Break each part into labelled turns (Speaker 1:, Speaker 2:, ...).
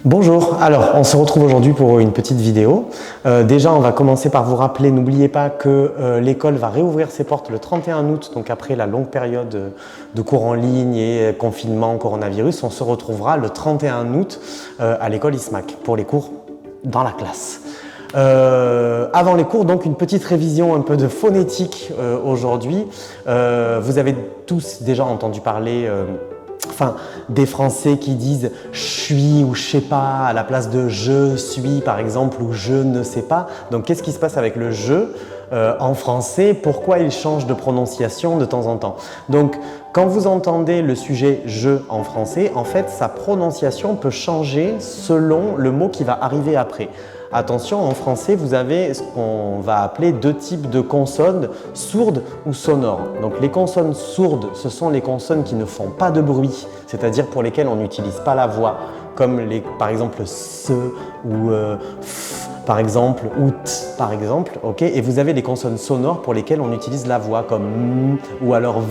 Speaker 1: Bonjour, alors on se retrouve aujourd'hui pour une petite vidéo. Déjà on va commencer par vous rappeler, n'oubliez pas que l'école va réouvrir ses portes le 31 août, donc après la longue période de cours en ligne et confinement, coronavirus, on se retrouvera le 31 août à l'école ISMAC pour les cours dans la classe. Avant les cours, donc une petite révision un peu de phonétique aujourd'hui. Vous avez tous déjà entendu parler des Français qui disent « je suis » ou « je sais pas » à la place de « je suis » par exemple ou « je ne sais pas ». Donc qu'est-ce qui se passe avec le « je » en français? Pourquoi il change de prononciation de temps en temps? Donc quand vous entendez le sujet « je » en français, en fait sa prononciation peut changer selon le mot qui va arriver après. Attention, en français, vous avez ce qu'on va appeler deux types de consonnes, sourdes ou sonores. Donc les consonnes sourdes, ce sont les consonnes qui ne font pas de bruit, c'est-à-dire pour lesquelles on n'utilise pas la voix, comme par exemple ce ou f par exemple, ou t par exemple. Okay. Et vous avez les consonnes sonores pour lesquelles on utilise la voix, comme m ou alors v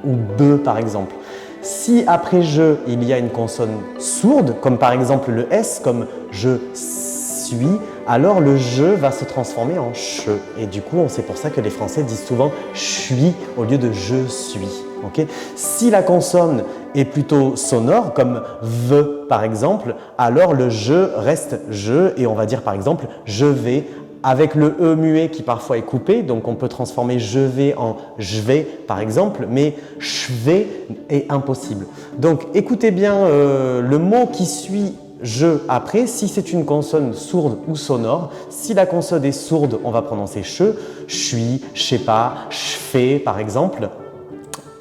Speaker 1: ou b par exemple. Si après je, il y a une consonne sourde, comme par exemple le S, comme je suis, alors le je va se transformer en che. Et du coup, c'est pour ça que les Français disent souvent je suis au lieu de je suis. Okay. Si la consonne est plutôt sonore, comme v par exemple, alors le je reste je et on va dire par exemple je vais. Avec le E muet qui parfois est coupé, donc on peut transformer je vais en je vais par exemple, mais je vais est impossible. Donc écoutez bien le mot qui suit je après, si c'est une consonne sourde ou sonore. Si la consonne est sourde, on va prononcer che, je suis, je sais pas, je fais par exemple.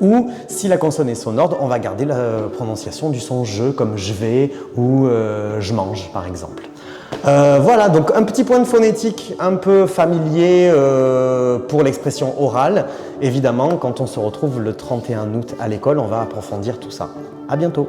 Speaker 1: Ou si la consonne est sonore, on va garder la prononciation du son je comme je vais ou je mange par exemple. Voilà, donc un petit point de phonétique un peu familier pour l'expression orale. Évidemment, quand on se retrouve le 31 août à l'école, on va approfondir tout ça. À bientôt!